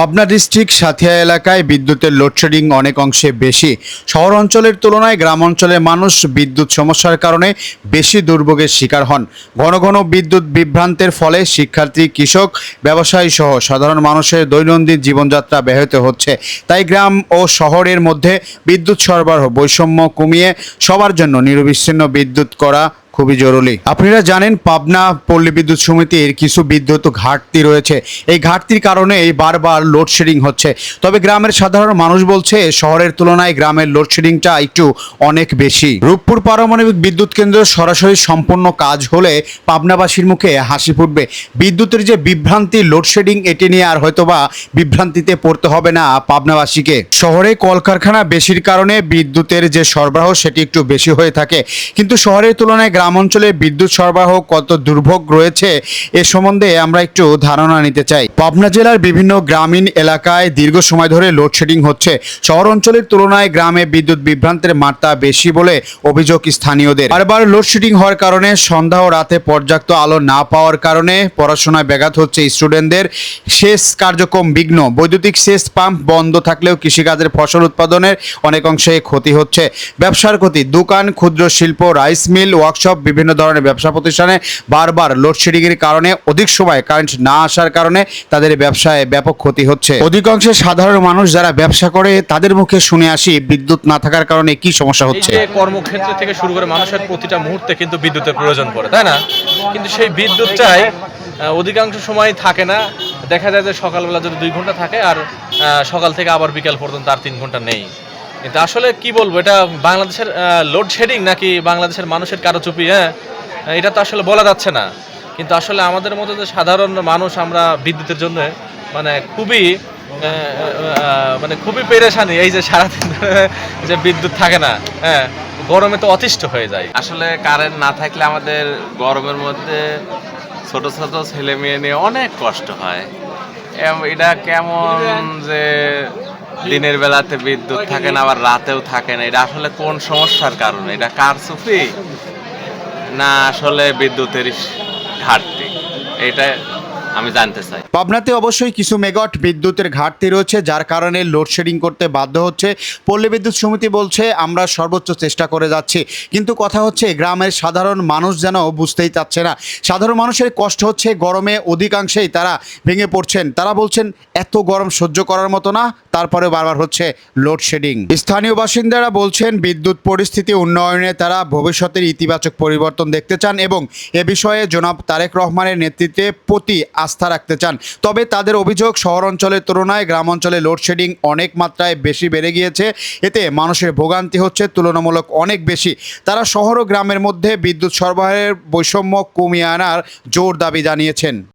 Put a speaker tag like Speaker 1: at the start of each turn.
Speaker 1: Pabna district Santhia এলাকায় বিদ্যুতের load shedding অনেক অংশে বেশি। শহর অঞ্চলের তুলনায় গ্রাম অঞ্চলের মানুষ বিদ্যুৎ সমস্যার কারণে বেশি দুর্ভোগের শিকার হন। ঘন ঘন বিদ্যুৎ বিভ্রান্তের ফলে শিক্ষার্থী, কৃষক, ব্যবসায়ী সহ সাধারণ মানুষের দৈনন্দিন জীবনযাত্রা ব্যাহত হচ্ছে। তাই গ্রাম ও শহরের মধ্যে বিদ্যুৎ সরবরাহ বৈষম্য কমিয়ে সবার জন্য নিরবিচ্ছিন্ন বিদ্যুৎ করা খুবই জরুরি। আপনারা জানেন, পাবনা পল্লী বিদ্যুৎ সমিতির কিছু বিদ্যুৎ ঘাটতি রয়েছে। এই ঘাটতির কারণে বারবার লোডশেডিং হচ্ছে। তবে গ্রামের সাধারণ মানুষ বলছে শহরের তুলনায় গ্রামের লোডশেডিংটা একটু অনেক বেশি। রূপপুর পারমাণবিক বিদ্যুৎ কেন্দ্র সরাসরি সম্পূর্ণ কাজ হলে পাবনাবাসীর মুখে হাসি ফুটবে। বিদ্যুতের যে বিভ্রান্তি, লোডশেডিং, এটি নিয়ে আর হয়তোবা বিভ্রান্তিতে পড়তে হবে না পাবনাবাসীকে। শহরে কলকারখানা বেশির কারণে বিদ্যুতের যে সরবরাহ সেটি একটু বেশি হয়ে থাকে, কিন্তু শহরের তুলনায় গ্রাম অঞ্চলে বিদ্যুৎ সরবরাহ কত দুর্ভোগ রয়েছে এ সম্বন্ধে আমরা একটু ধারণা নিতে চাই। পাবনা জেলার বিভিন্ন গ্রামীণ এলাকায় দীর্ঘ সময় ধরে লোডশেডিং হচ্ছে। শহর অঞ্চলের তুলনায় গ্রামে বিদ্যুৎ বিভ্রান্তের মাত্রা বেশি বলে অভিযোগ স্থানীয়দের। বারবার লোডশেডিং হওয়ার কারণে সন্ধ্যা ও রাতে পর্যাপ্ত আলো না পাওয়ার কারণে পড়াশোনায় ব্যাঘাত হচ্ছে স্টুডেন্টদের। সেচ কার্যক্রম বিঘ্ন, বৈদ্যুতিক সেচ পাম্প বন্ধ থাকলেও কৃষিকাজের ফসল উৎপাদনের অনেক অংশে ক্ষতি হচ্ছে। ব্যবসার ক্ষতি, দোকান, ক্ষুদ্র শিল্প, রাইস মিল, ওয়ার্কশপ, বিভিন্ন ধরনের ব্যবসা প্রতিষ্ঠানে বারবার লোডশেডিংয়ের কারণে অধিক সময় কারেন্ট না আসার কারণে তাদের ব্যবসায় ব্যাপক ক্ষতি হচ্ছে। অধিকাংশ সাধারণ মানুষ যারা ব্যবসা করে তাদের মুখে শুনে আসি বিদ্যুৎ না থাকার কারণে কি সমস্যা হচ্ছে।
Speaker 2: কর্মক্ষেত্র থেকে শুরু করে মানুষের প্রতিটা মুহূর্তে কিন্তু বিদ্যুতের প্রয়োজন পড়ে, তাই না? কিন্তু সেই বিদ্যুৎটাই অধিকাংশ সময় থাকে না। দেখা যায় যে সকালবেলা যদি 2 ঘন্টা থাকে আর সকাল থেকে আবার বিকাল পর্যন্ত আর 3 ঘন্টা নেই। কিন্তু আসলে কি বলবো, এটা বাংলাদেশের লোডশেডিং নাকি বাংলাদেশের মানুষের কারচুপি? এটা তো আসলে বলা যাচ্ছে না। কিন্তু আসলে আমাদের মতো যে সাধারণ মানুষ, আমরা বিদ্যুতের জন্য খুবই পেরেশানি। এই যে সারাদিন যে বিদ্যুৎ থাকে না, গরমে তো অতিষ্ঠ হয়ে যায়।
Speaker 3: আসলে কারেন্ট না থাকলে আমাদের গরমের মধ্যে ছোট ছোট ছেলে মেয়ে নিয়ে অনেক কষ্ট হয়। এটা কেমন যে দিনের বেলাতে বিদ্যুৎ থাকে না, আবার রাতেও থাকে না, এটা আসলে কোন সমস্যার কারণে? এটা কারচুপি না আসলে বিদ্যুতের ঘাটতি? এটা আমি জানতে চাই।
Speaker 1: পাবনাতে অবশ্যই কিছু মেগাওয়াট বিদ্যুতের ঘাটতি রয়েছে, যার কারণে লোডশেডিং করতে বাধ্য হচ্ছে। পল্লী বিদ্যুৎ সমিতি বলছে আমরা সর্বোচ্চ চেষ্টা করে যাচ্ছি, কিন্তু কথা হচ্ছে গ্রামের সাধারণ মানুষ যেন বুঝতেই চাচ্ছে না। সাধারণ মানুষের কষ্ট হচ্ছে, গরমে অধিকাংশেই তারা ভেঙে পড়ছেন। তারা বলছেন এত গরম সহ্য করার মতো না, তারপরে বারবার হচ্ছে লোডশেডিং। স্থানীয় বাসিন্দারা বলছেন বিদ্যুৎ পরিস্থিতি উন্নয়নে তারা ভবিষ্যতের ইতিবাচক পরিবর্তন দেখতে চান এবং এ বিষয়ে জনাব তারেক রহমানের নেতৃত্বে প্রতি আস্থা রাখতে চান। তবে তাদের অভিযোগ, শহর অঞ্চলের তুলনায় গ্রাম অঞ্চলে লোডশেডিং অনেক মাত্রায় বেশি বেড়ে গিয়েছে। এতে মানুষের ভোগান্তি হচ্ছে তুলনামূলক অনেক বেশি। তারা শহর ও গ্রামের মধ্যে বিদ্যুৎ সরবরাহের বৈষম্য কমিয়ে আনার জোর দাবি জানিয়েছেন।